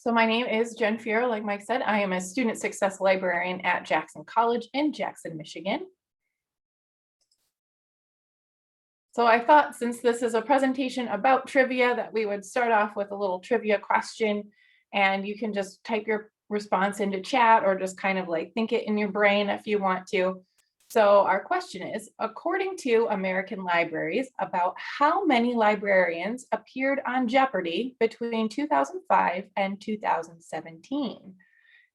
So my name is Jen Fiero. Like Mike said, I am a student success librarian at Jackson College in Jackson, Michigan. So I thought, since this is a presentation about trivia, that we would start off with a little trivia question, and you can just type your response into chat or just kind of like think it in your brain if you want to. So our question is, according to American Libraries, about how many librarians appeared on Jeopardy between 2005 and 2017?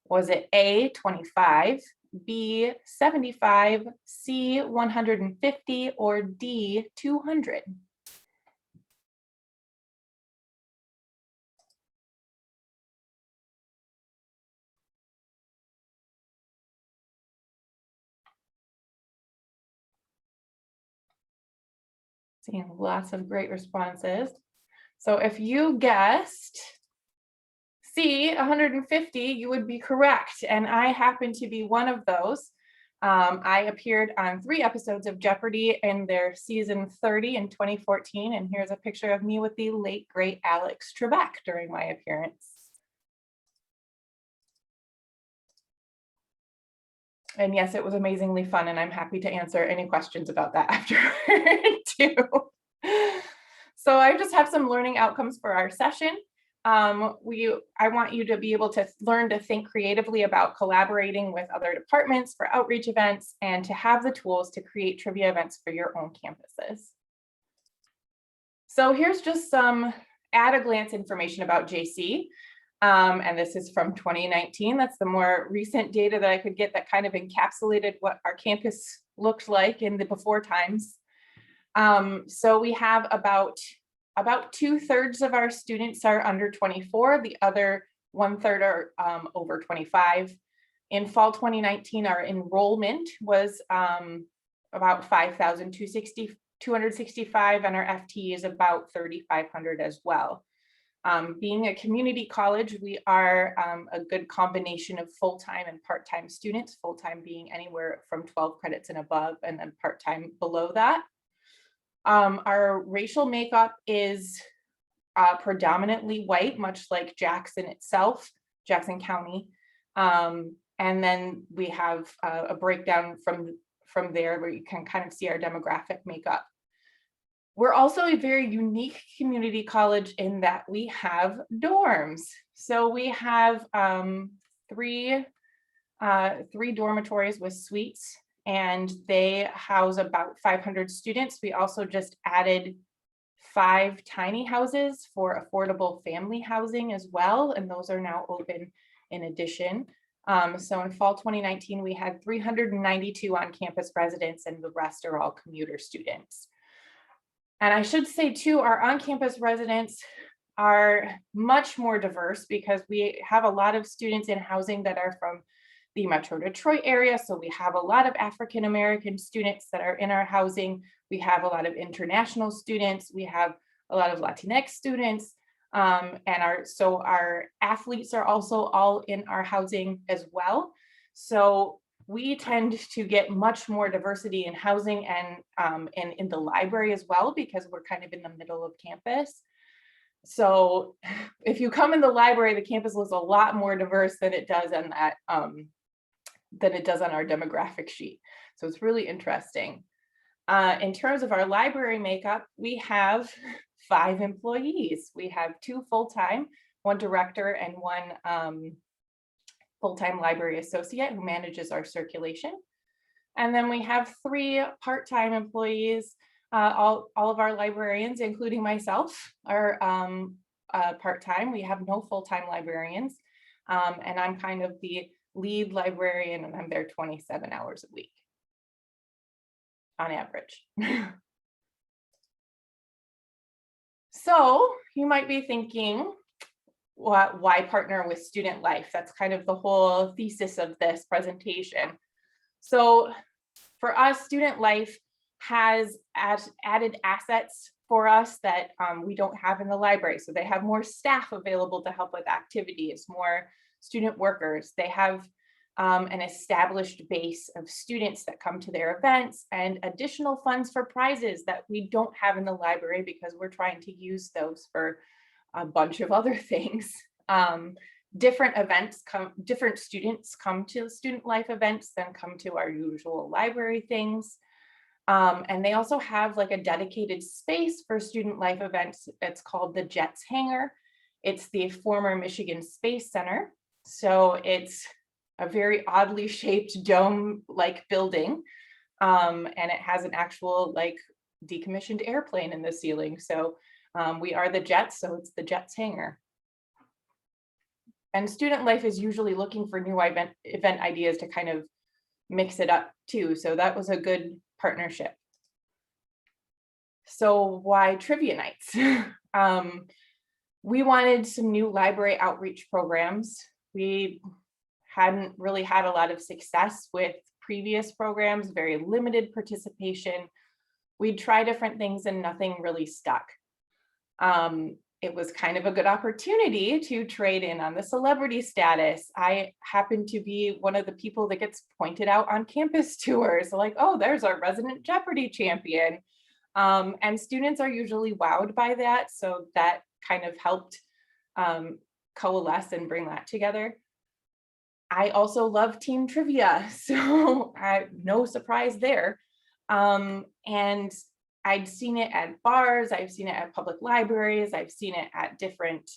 Was it A, 25, B, 75, C, 150, or D, 200? Seeing lots of great responses. So if you guessed C, 150, you would be correct. And I happen to be one of those. I appeared on 3 episodes of Jeopardy in their season 30 in 2014. And here's a picture of me with the late, great Alex Trebek during my appearance. And yes, it was amazingly fun, and I'm happy to answer any questions about that afterward too. So I just have some learning outcomes for our session. I want you to be able to learn to think creatively about collaborating with other departments for outreach events and to have the tools to create trivia events for your own campuses. So here's just some at-a-glance information about JC. And this is from 2019. That's the more recent data that I could get that kind of encapsulated what our campus looked like in the before times. So we have about 2/3 of our students are under 24. The other 1/3 are over 25. In fall 2019, our enrollment was about 5,265, and our FTE is about 3,500 as well. Being a community college, we are a good combination of full-time and part-time students, full-time being anywhere from 12 credits and above, and then part-time below that. Our racial makeup is predominantly white, much like Jackson itself, Jackson County. And then we have a breakdown from there where you can kind of see our demographic makeup. We're also a very unique community college in that we have dorms. So we have three dormitories with suites, and they house about 500 students. We also just added 5 tiny houses for affordable family housing as well, and those are now open in addition. So in fall 2019, we had 392 on-campus residents, and the rest are all commuter students. And I should say too, our on-campus residents are much more diverse because we have a lot of students in housing that are from the Metro Detroit area. So we have a lot of African-American students that are in our housing. We have a lot of international students. We have a lot of Latinx students. And our athletes are also all in our housing as well. So we tend to get much more diversity in housing and in the library as well, because we're kind of in the middle of campus. So if you come in the library, the campus looks a lot more diverse than it does on that than it does on our demographic sheet. So it's really interesting. In terms of our library makeup, we have 5 employees. We have 2 full-time, 1 director and 1 full-time library associate who manages our circulation. And then we have 3 part-time employees. All of our librarians, including myself, are part-time. We have no full-time librarians. And I'm kind of the lead librarian, and I'm there 27 hours a week on average. So you might be thinking, why partner with Student Life? That's kind of the whole thesis of this presentation. So for us, Student Life has added assets for us that we don't have in the library. So they have more staff available to help with activities, more student workers. They have an established base of students that come to their events, and additional funds for prizes that we don't have in the library because we're trying to use those for a bunch of other things. different students come to student life events than come to our usual library things. And they also have like a dedicated space for student life events. It's called the Jets Hangar. It's the former Michigan Space Center. So it's a very oddly shaped dome-like building. And it has an actual like decommissioned airplane in the ceiling. So we are the Jets, so it's the Jets Hangar. And student life is usually looking for new event ideas to kind of mix it up too. So that was a good partnership. So why trivia nights? We wanted some new library outreach programs. We hadn't really had a lot of success with previous programs, very limited participation. We'd try different things and nothing really stuck. It was kind of a good opportunity to trade in on the celebrity status. I happen to be one of the people that gets pointed out on campus tours, like, oh, there's our resident Jeopardy champion. And students are usually wowed by that. So that kind of helped coalesce and bring that together. I also love team trivia, so no surprise there. And I'd seen it at bars, I've seen it at public libraries, I've seen it at different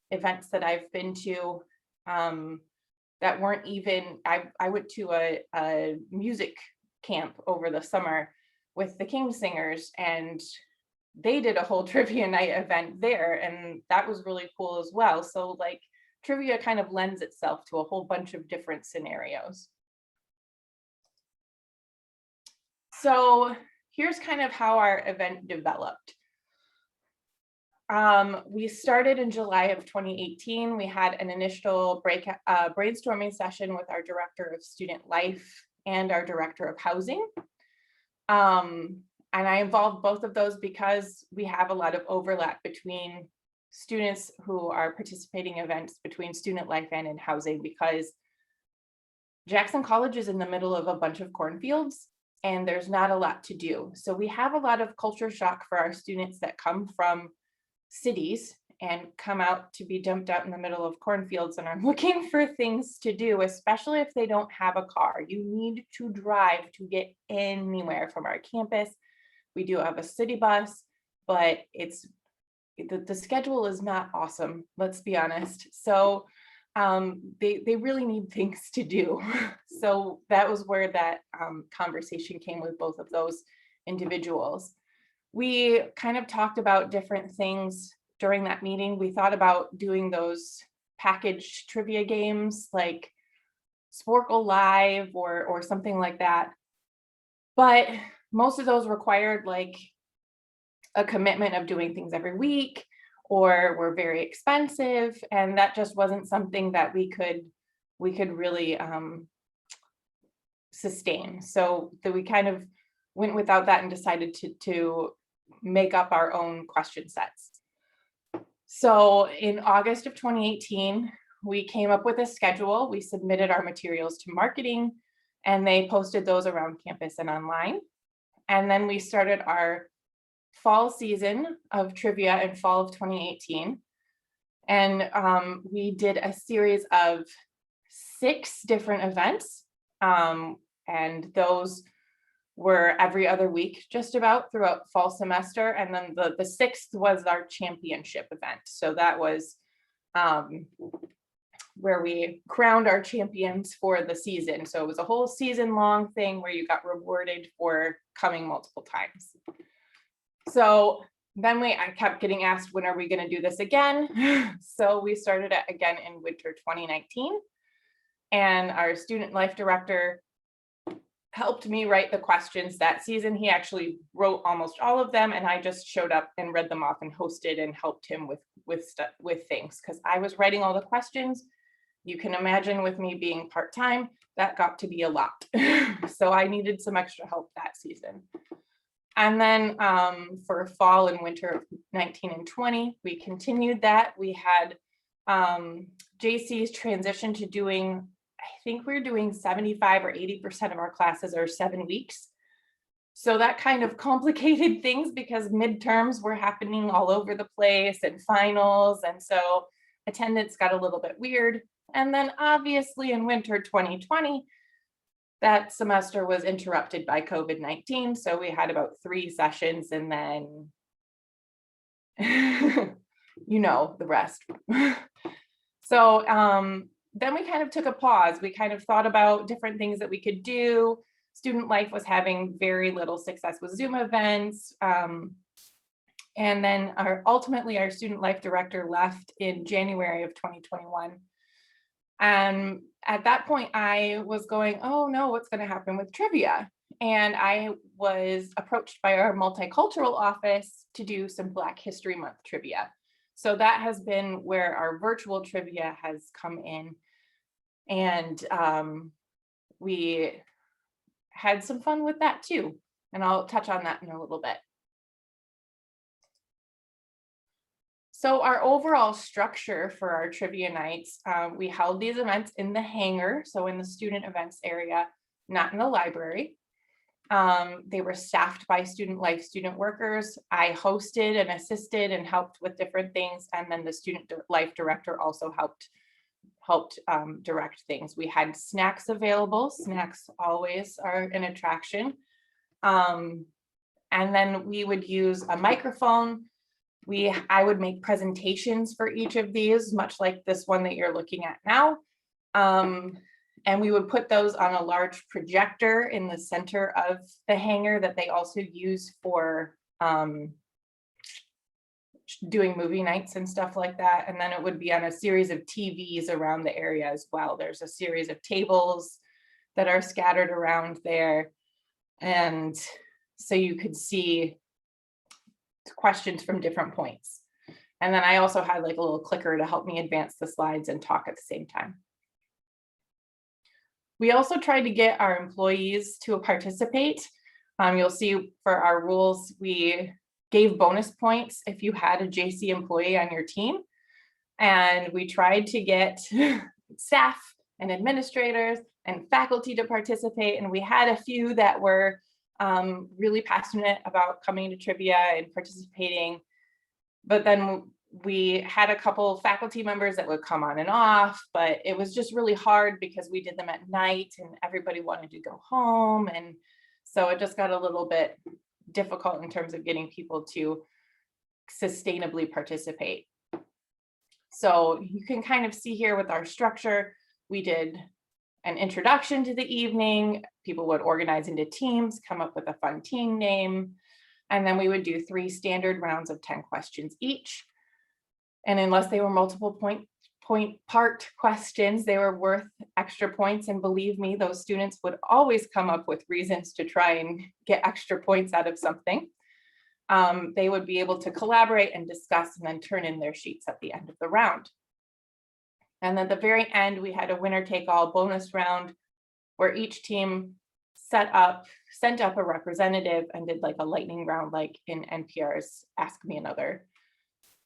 events that I've been to that weren't even, I went to a music camp over the summer with the King Singers, and they did a whole trivia night event there, and that was really cool as well. So like trivia kind of lends itself to a whole bunch of different scenarios. So here's kind of how our event developed. We started in July of 2018. We had an initial brainstorming session with our director of student life and our director of housing. And I involved both of those because we have a lot of overlap between students who are participating events between student life and in housing, because Jackson College is in the middle of a bunch of cornfields and there's not a lot to do. So we have a lot of culture shock for our students that come from cities and come out to be dumped out in the middle of cornfields and are looking for things to do, especially if they don't have a car. You need to drive to get anywhere from our campus. We do have a city bus, but the schedule is not awesome, let's be honest. So they really need things to do. So that was where that conversation came with both of those individuals. We kind of talked about different things during that meeting. We thought about doing those packaged trivia games like Sporkle Live or something like that. But most of those required like a commitment of doing things every week, or were very expensive, and that just wasn't something that we could really sustain. So that we kind of went without that and decided to make up our own question sets. So in August of 2018, we came up with a schedule. We submitted our materials to marketing, and they posted those around campus and online. And then we started our fall season of trivia in fall of 2018. And we did a series of 6 different events. And those were every other week, just about throughout fall semester. And then the 6th was our championship event. So that was where we crowned our champions for the season. So it was a whole season long thing where you got rewarded for coming multiple times. So then I kept getting asked, when are we going to do this again? So we started it again in winter 2019. And our student life director helped me write the questions that season. He actually wrote almost all of them, and I just showed up and read them off and hosted and helped him with things, because I was writing all the questions. You can imagine with me being part-time, that got to be a lot. So I needed some extra help that season. And then for fall and winter of 19 and 20, we continued that. We had JC's transition to doing, I think we're doing 75 or 80% of our classes are 7 weeks. So that kind of complicated things because midterms were happening all over the place and finals. And so attendance got a little bit weird. And then obviously in winter 2020, that semester was interrupted by COVID-19. So we had about 3 sessions and then, you know, the rest. So then we kind of took a pause. We kind of thought about different things that we could do. Student Life was having very little success with Zoom events. And then ultimately our Student Life director left in January of 2021. And at that point I was going, oh no, what's going to happen with trivia? And I was approached by our multicultural office to do some Black History Month trivia. So that has been where our virtual trivia has come in. And we had some fun with that too. And I'll touch on that in a little bit. So our overall structure for our trivia nights, we held these events in the hangar, so in the student events area, not in the library. They were staffed by Student Life student workers. I hosted and assisted and helped with different things. And then the Student Life director also helped direct things. We had snacks available. Snacks always are an attraction. And then we would use a microphone. I would make presentations for each of these, much like this one that you're looking at now. And we would put those on a large projector in the center of the hangar that they also use for doing movie nights and stuff like that. And then it would be on a series of TVs around the area as well. There's a series of tables that are scattered around there. And so you could see questions from different points. And then I also had like a little clicker to help me advance the slides and talk at the same time. We also tried to get our employees to participate. You'll see for our rules, we gave bonus points if you had a JC employee on your team. And we tried to get staff and administrators and faculty to participate. And we had a few that were really passionate about coming to trivia and participating. But then we had a couple faculty members that would come on and off, but it was just really hard because we did them at night and everybody wanted to go home. And so it just got a little bit difficult in terms of getting people to sustainably participate. So you can kind of see here with our structure, we did an introduction to the evening. People would organize into teams, come up with a fun team name, and then we would do 3 standard rounds of 10 questions each. And unless they were multiple point part questions, they were worth extra points. And believe me, those students would always come up with reasons to try and get extra points out of something. They would be able to collaborate and discuss and then turn in their sheets at the end of the round. And at the very end, we had a winner take all bonus round where each team sent up a representative and did like a lightning round, like in NPR's Ask Me Another,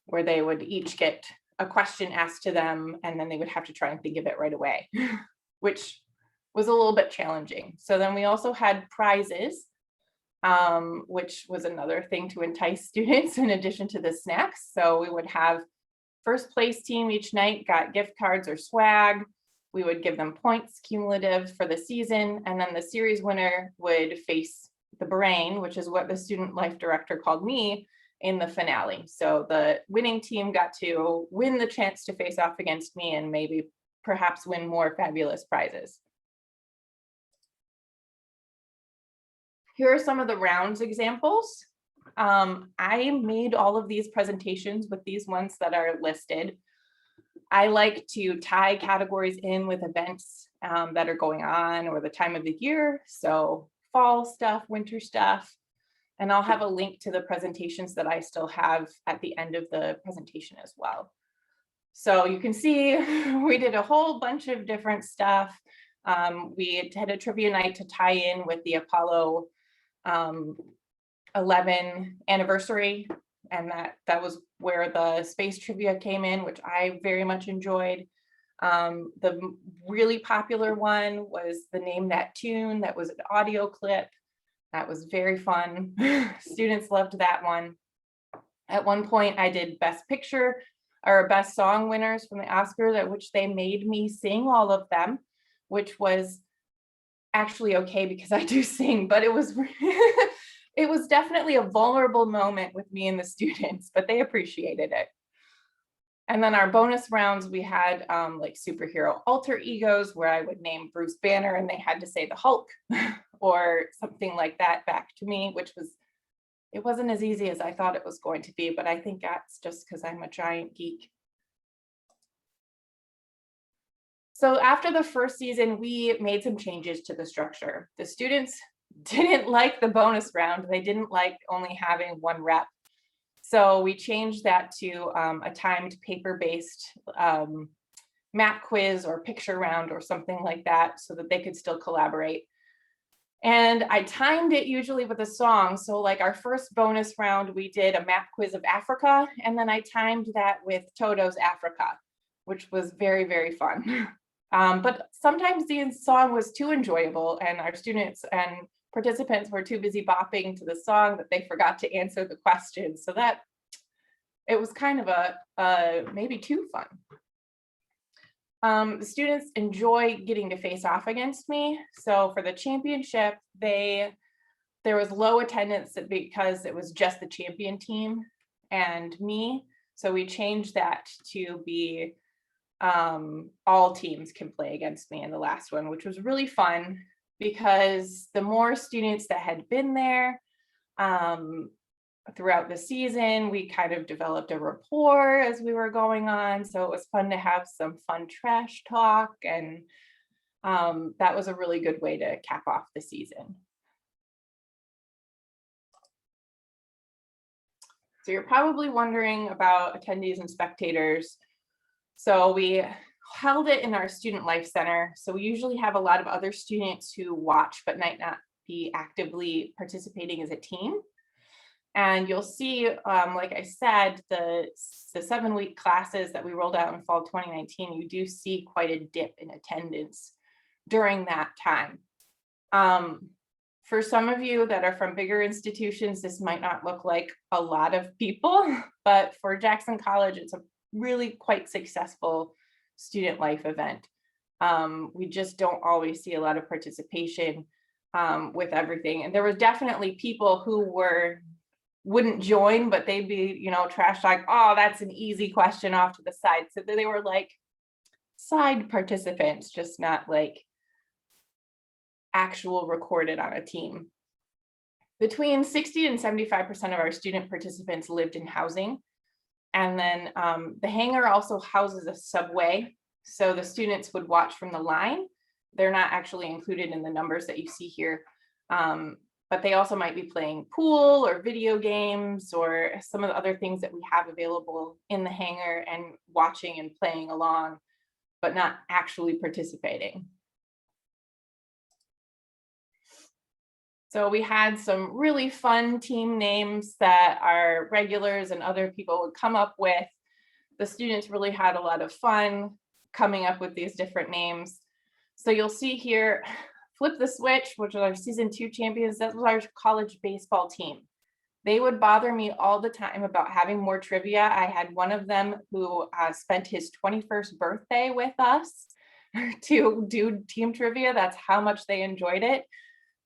where they would each get a question asked to them and then they would have to try and think of it right away, which was a little bit challenging. So then we also had prizes, which was another thing to entice students in addition to the snacks. So we would have first place team each night got gift cards or swag. We would give them points cumulative for the season. And then the series winner would face the brain, which is what the Student Life director called me, in the finale. So the winning team got to win the chance to face off against me and maybe perhaps win more fabulous prizes. Here are some of the rounds examples. I made all of these presentations with these ones that are listed. I like to tie categories in with events that are going on or the time of the year. So fall stuff, winter stuff. And I'll have a link to the presentations that I still have at the end of the presentation as well. So you can see we did a whole bunch of different stuff. We had a trivia night to tie in with the Apollo 11 anniversary. And that was where the space trivia came in, which I very much enjoyed. The really popular one was the Name That Tune. That was an audio clip. That was very fun. Students loved that one. At one point I did Best Picture. our best song winners from the Oscars, at which they made me sing all of them, which was actually okay because I do sing, but it was it was definitely a vulnerable moment with me and the students, but they appreciated it. And then our bonus rounds, we had like superhero alter egos where I would name Bruce Banner and they had to say the Hulk or something like that back to me, which was, it wasn't as easy as I thought it was going to be, but I think that's just because I'm a giant geek. So after the first season, we made some changes to the structure. The students didn't like the bonus round. They didn't like only having one rep. So we changed that to a timed paper-based map quiz or picture round or something like that so that they could still collaborate. And I timed it usually with a song. So like our first bonus round, we did a map quiz of Africa. And then I timed that with Toto's Africa, which was very, very fun. But sometimes the song was too enjoyable and our students and participants were too busy bopping to the song that they forgot to answer the question. So that it was kind of a maybe too fun. The students enjoy getting to face off against me. So for the championship, there was low attendance because it was just the champion team and me. So we changed that to be all teams can play against me in the last one, which was really fun because the more students that had been there throughout the season, we kind of developed a rapport as we were going on. So it was fun to have some fun trash talk, and that was a really good way to cap off the season. So you're probably wondering about attendees and spectators. So we held it in our Student Life Center. So we usually have a lot of other students who watch but might not be actively participating as a team. And you'll see, like I said, the 7-week classes that we rolled out in fall 2019, you do see quite a dip in attendance during that time. For some of you that are from bigger institutions, this might not look like a lot of people, but for Jackson College, it's a really quite successful student life event. We just don't always see a lot of participation with everything. And there were definitely people who wouldn't join, but they'd be, trash like, oh, that's an easy question off to the side. So they were like side participants, just not like actual recorded on a team. Between 60 and 75% of our student participants lived in housing. And then the hangar also houses a subway. So the students would watch from the line. They're not actually included in the numbers that you see here. But they also might be playing pool or video games or some of the other things that we have available in the hangar and watching and playing along, but not actually participating. So we had some really fun team names that our regulars and other people would come up with. The students really had a lot of fun coming up with these different names. So you'll see here, Flip the Switch, which was our season 2 champions. That was our college baseball team. They would bother me all the time about having more trivia. I had one of them who spent his 21st birthday with us to do team trivia. That's how much they enjoyed it.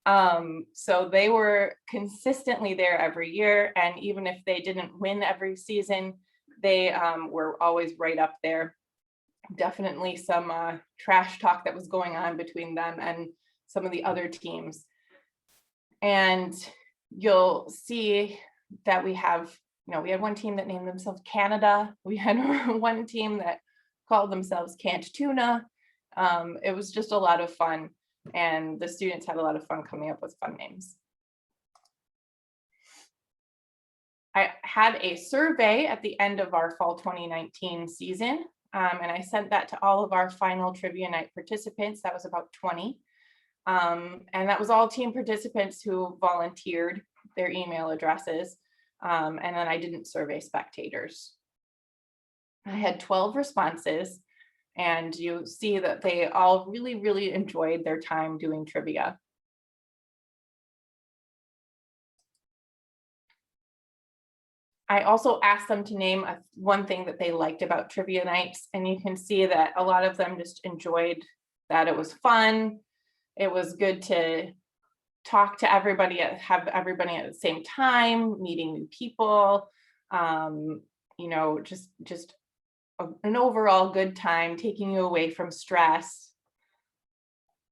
So they were consistently there every year. And even if they didn't win every season, they were always right up there. Definitely some trash talk that was going on between them and some of the other teams. And you'll see that we have, we had one team that named themselves Canada. We had one team that called themselves Canned Tuna. It was just a lot of fun. And the students had a lot of fun coming up with fun names. I had a survey at the end of our fall 2019 season, and I sent that to all of our final trivia night participants. That was about 20. And that was all team participants who volunteered their email addresses. And then I didn't survey spectators. I had 12 responses. And you see that they all really, really enjoyed their time doing trivia. I also asked them to name one thing that they liked about trivia nights, and you can see that a lot of them just enjoyed that. It was fun. It was good to talk to everybody, have everybody at the same time, meeting new people, you know, just an overall good time, taking you away from stress.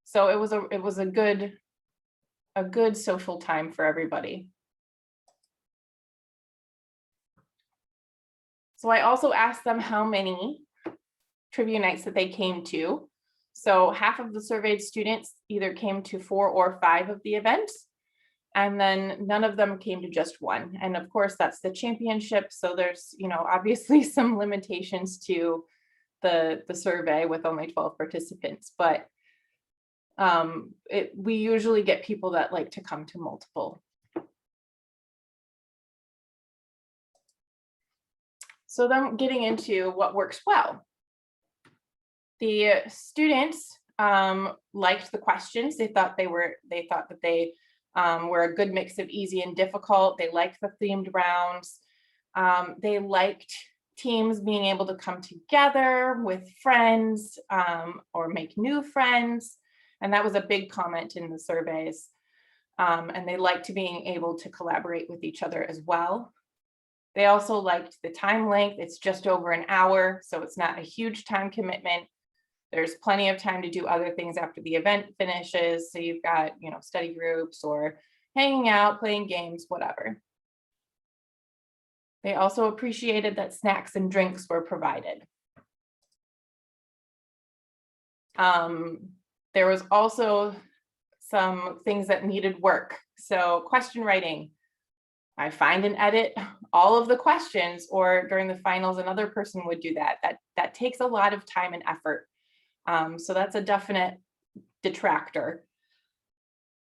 So it was a good social time for everybody. So I also asked them how many trivia nights that they came to. So half of the surveyed students either came to 4 or 5 of the events, and then none of them came to just one. And of course, that's the championship. So there's, you know, obviously some limitations to the survey with only 12 participants, but we usually get people that like to come to multiple. So then getting into what works well. The students liked the questions. They thought that they were a good mix of easy and difficult. They liked the themed rounds. They liked teams being able to come together with friends or make new friends. And that was a big comment in the surveys. And they liked being able to collaborate with each other as well. They also liked the time length. It's just over an hour, so it's not a huge time commitment. There's plenty of time to do other things after the event finishes. So you've got, you know, study groups or hanging out, playing games, whatever. They also appreciated that snacks and drinks were provided. There was also some things that needed work. So question writing. I find and edit all of the questions, or during the finals, another person would do that. That takes a lot of time and effort. So that's a definite detractor.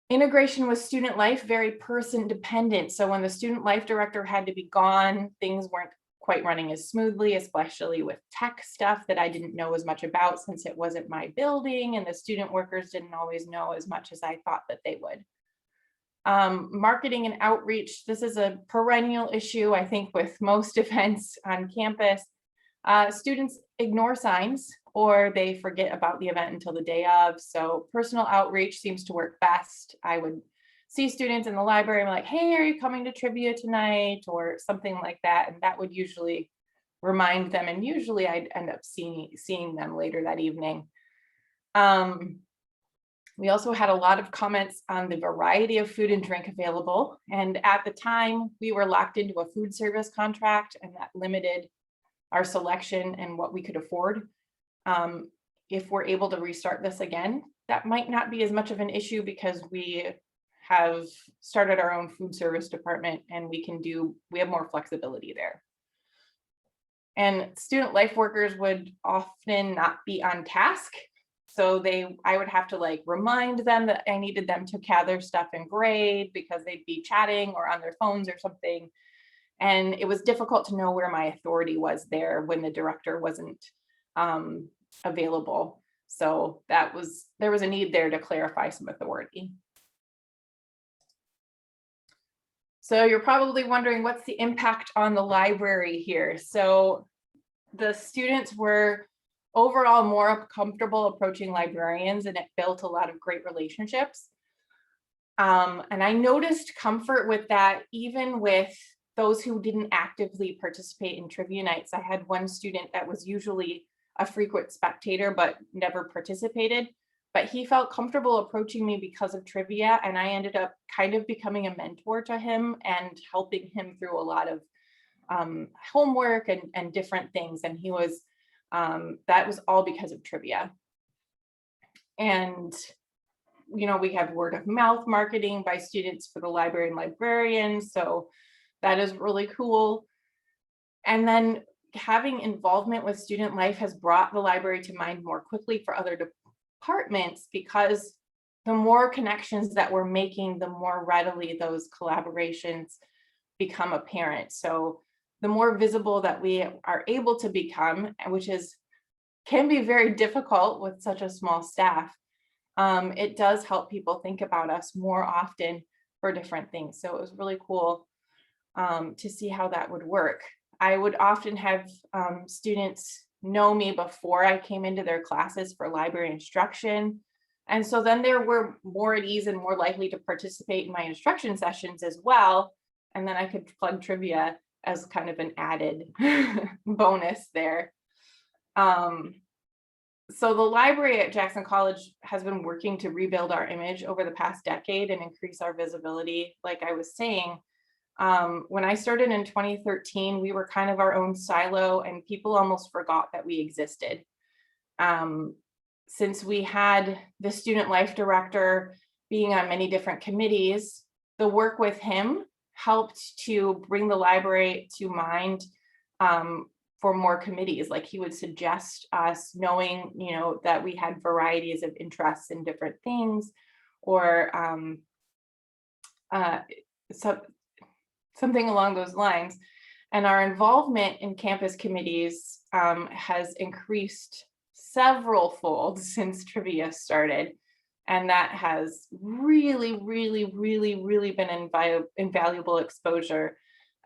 Integration with student life, very person dependent. So when the student life director had to be gone, things weren't quite running as smoothly, especially with tech stuff that I didn't know as much about since it wasn't my building, and the student workers didn't always know as much as I thought that they would. Marketing and outreach, this is a perennial issue, I think, with most events on campus. Students ignore signs or they forget about the event until the day of. So personal outreach seems to work best. I would see students in the library and be like, hey, are you coming to trivia tonight? Or something like that. And that would usually remind them. And usually I'd end up seeing them later that evening. We also had a lot of comments on the variety of food and drink available. And at the time, we were locked into a food service contract, and that limited our selection and what we could afford. If we're able to restart this again, that might not be as much of an issue because we have started our own food service department and we have more flexibility there. And student life workers would often not be on task. So I would have to like remind them that I needed them to gather stuff and grade because they'd be chatting or on their phones or something. And it was difficult to know where my authority was there when the director wasn't available. So there was a need there to clarify some authority. So you're probably wondering, what's the impact on the library here? So the students were overall more comfortable approaching librarians, and it built a lot of great relationships. And I noticed comfort with that, even with those who didn't actively participate in trivia nights. I had one student that was usually a frequent spectator, but never participated, but he felt comfortable approaching me because of trivia. And I ended up kind of becoming a mentor to him and helping him through a lot of homework and different things. And he was, that was all because of trivia. And, you know, we have word of mouth marketing by students for the library and librarians. So that is really cool. And then having involvement with student life has brought the library to mind more quickly for other departments, because the more connections that we're making, the more readily those collaborations become apparent. So the more visible that we are able to become, which can be very difficult with such a small staff, it does help people think about us more often for different things. So it was really cool. to see how that would work. I would often have students know me before I came into their classes for library instruction. And so then they were more at ease and more likely to participate in my instruction sessions as well. And then I could plug trivia as kind of an added bonus there. So the library at Jackson College has been working to rebuild our image over the past decade and increase our visibility. Like I was saying, when I started in 2013, we were kind of our own silo and people almost forgot that we existed. Since we had the student life director being on many different committees, the work with him helped to bring the library to mind for more committees. Like he would suggest us, knowing, that we had varieties of interests in different things, or something along those lines. And our involvement in campus committees has increased several fold since trivia started. And that has really, really, really, really been invaluable exposure,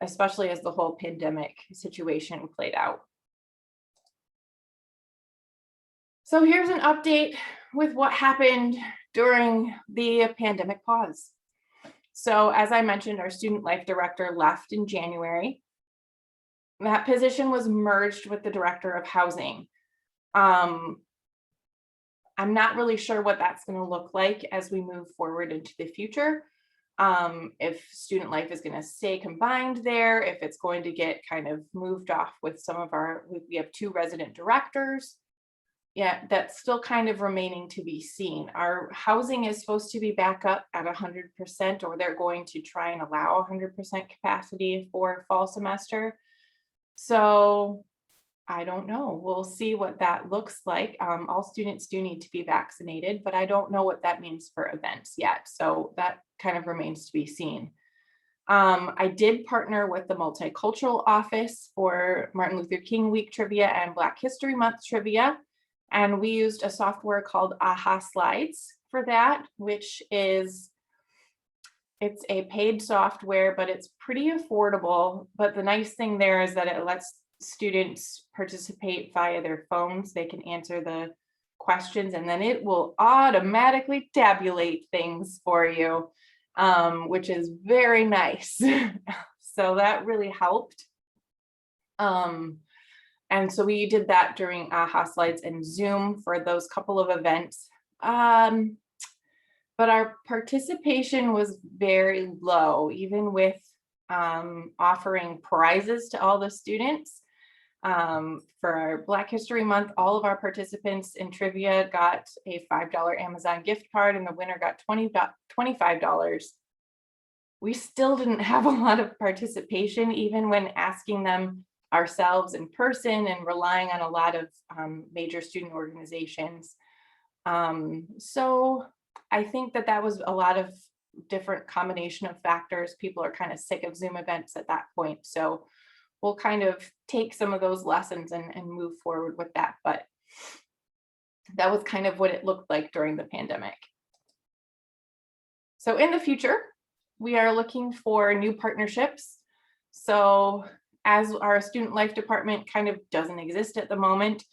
especially as the whole pandemic situation played out. So here's an update with what happened during the pandemic pause. So as I mentioned, our student life director left in January. That position was merged with the director of housing. I'm not really sure what that's going to look like as we move forward into the future. If student life is going to stay combined there, if it's going to get kind of moved off with some of we have 2 resident directors. Yeah, that's still kind of remaining to be seen. Our housing is supposed to be back up at 100%, or they're going to try and allow 100% capacity for fall semester. So I don't know. We'll see what that looks like. All students do need to be vaccinated, but I don't know what that means for events yet. So that kind of remains to be seen. I did partner with the Multicultural Office for Martin Luther King Week trivia and Black History Month trivia. And we used a software called AHA Slides for that, which it's a paid software, but it's pretty affordable. But the nice thing there is that it lets students participate via their phones. They can answer the questions and then it will automatically tabulate things for you, which is very nice. So that really helped. And so we did that during AHA Slides and Zoom for those couple of events. But our participation was very low, even with offering prizes to all the students. For our Black History Month, all of our participants in trivia got a $5 Amazon gift card and the winner got $25. We still didn't have a lot of participation, even when asking them ourselves in person and relying on a lot of major student organizations. So I think that was a lot of different combination of factors. People are kind of sick of Zoom events at that point. So we'll kind of take some of those lessons and move forward with that. But that was kind of what it looked like during the pandemic. So in the future, we are looking for new partnerships. So as our student life department kind of doesn't exist at the moment,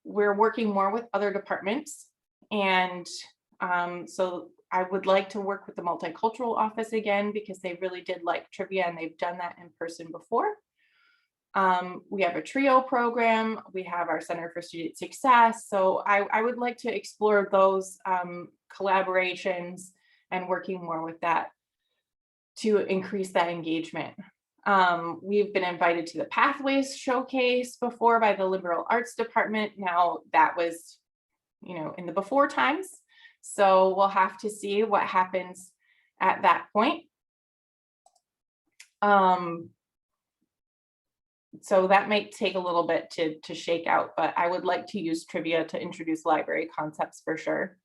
we're working more with other departments. And so I would like to work with the Multicultural Office again, because they really did like trivia and they've done that in person before. We have a TRIO program. We have our Center for Student Success. So I would like to explore those collaborations and working more with that to increase that engagement. We've been invited to the Pathways Showcase before by the Liberal Arts Department. Now that was, in the before times. So we'll have to see what happens at that point. So that might take a little bit to shake out, but I would like to use trivia to introduce library concepts for sure.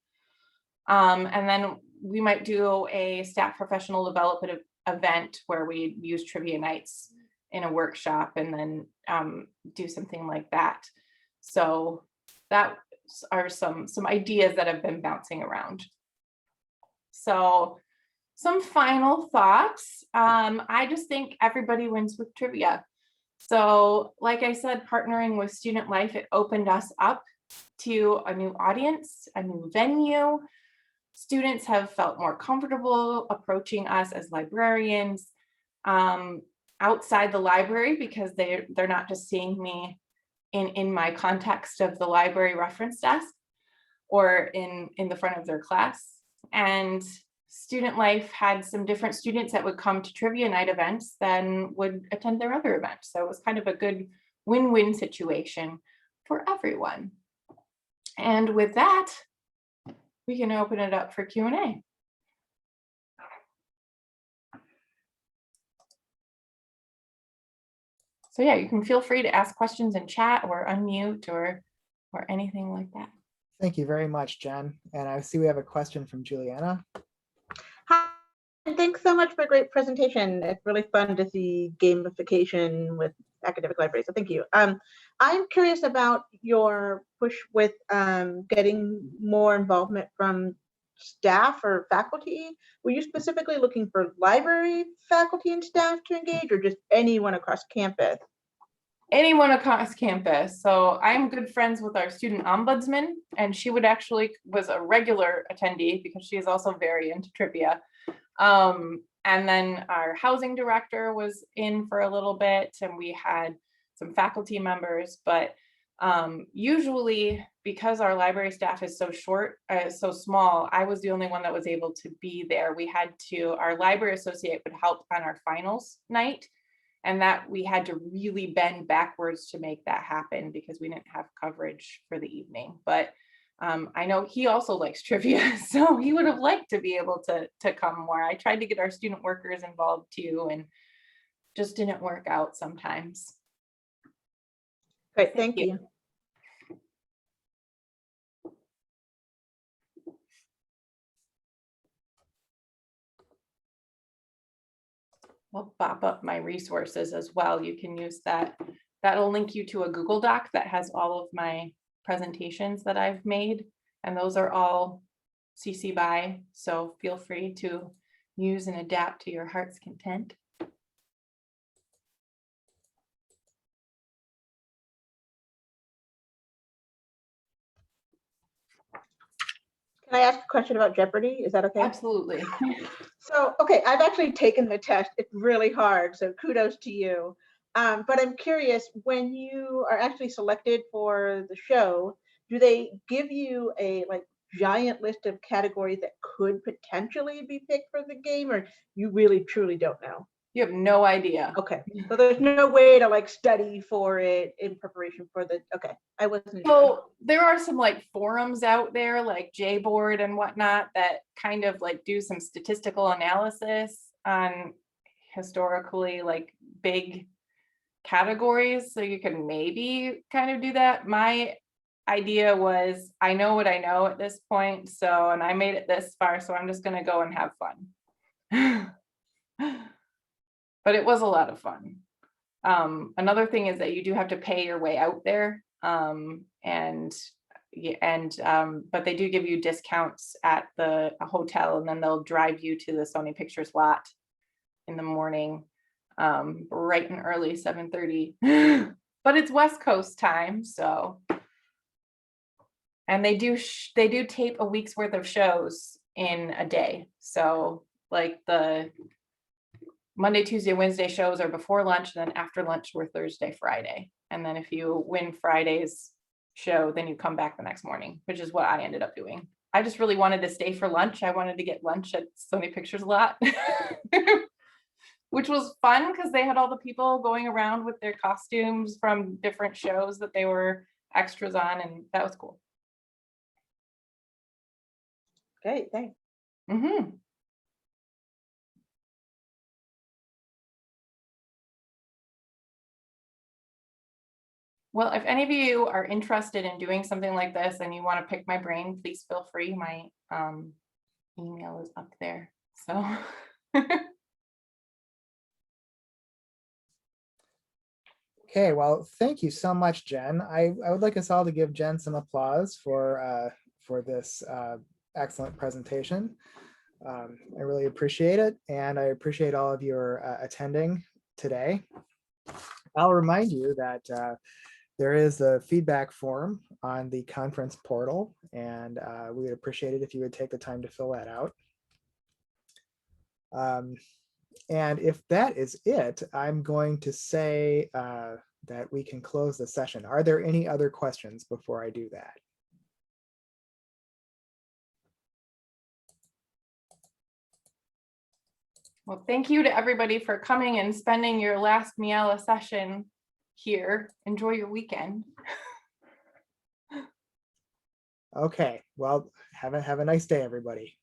And then we might do a staff professional development event where we use trivia nights in a workshop and then do something like that. So that are some ideas that have been bouncing around. So some final thoughts. I just think everybody wins with trivia. So like I said, partnering with Student Life, it opened us up to a new audience, a new venue. Students have felt more comfortable approaching us as librarians outside the library, because they're not just seeing me in my context of the library reference desk or in the front of their class. And Student Life had some different students that would come to trivia night events than would attend their other events. So it was kind of a good win-win situation for everyone. And with that, we can open it up for Q&A. So yeah, you can feel free to ask questions in chat or unmute or anything like that. Thank you very much, Jen. And I see we have a question from Juliana. Hi, and thanks so much for a great presentation. It's really fun to see gamification with academic libraries, so thank you. I'm curious about your push with getting more involvement from staff or faculty. Were you specifically looking for library faculty and staff to engage, or just anyone across campus? Anyone across campus. So I'm good friends with our student ombudsman, and she was a regular attendee because she is also very into trivia. And then our housing director was in for a little bit, and we had some faculty members, but usually because our library staff is so so small, I was the only one that was able to be there. Our library associate would help on our finals night, and that we had to really bend backwards to make that happen because we didn't have coverage for the evening. But I know he also likes trivia, so he would have liked to be able to come more. I tried to get our student workers involved too, and just didn't work out sometimes. Great, thank you. I'll pop up my resources as well. You can use that. That'll link you to a Google Doc that has all of my presentations that I've made, and those are all CC BY, so feel free to use and adapt to your heart's content. Can I ask a question about Jeopardy? Is that okay? Absolutely. So, okay, I've actually taken the test. It's really hard, so kudos to you. But I'm curious, when you are actually selected for the show, do they give you a giant list of categories that could potentially be picked for the game, or you really truly don't know? You have no idea. Okay, so there's no way to study for it in preparation for the, okay, I wasn't So sure. there are some forums out there like JBoard and whatnot that kind of do some statistical analysis on historically big categories. So you can maybe kind of do that. My idea was, I know what I know at this point. So, and I made it this far, so I'm just going to go and have fun. But it was a lot of fun. Another thing is that you do have to pay your way out there. But they do give you discounts at a hotel, and then they'll drive you to the Sony Pictures lot in the morning, bright and early, 7:30. But it's West Coast time, so. And they do tape a week's worth of shows in a day. So the Monday, Tuesday, Wednesday shows are before lunch, and then after lunch were Thursday, Friday. And then if you win Friday's show, then you come back the next morning, which is what I ended up doing. I just really wanted to stay for lunch. I wanted to get lunch at Sony Pictures lot, which was fun because they had all the people going around with their costumes from different shows that they were extras on, and that was cool. Great, thanks. Mm-hmm. Well, if any of you are interested in doing something like this and you want to pick my brain, please feel free. My email is up there. So. Okay, well, thank you so much, Jen. I would like us all to give Jen some applause for this excellent presentation. I really appreciate it, and I appreciate all of your attending today. I'll remind you that there is a feedback form on the conference portal, and we would appreciate it if you would take the time to fill that out. And if that is it, I'm going to say that we can close the session. Are there any other questions before I do that? Well, thank you to everybody for coming and spending your last Miela session here. Enjoy your weekend. Okay, well, have a nice day, everybody.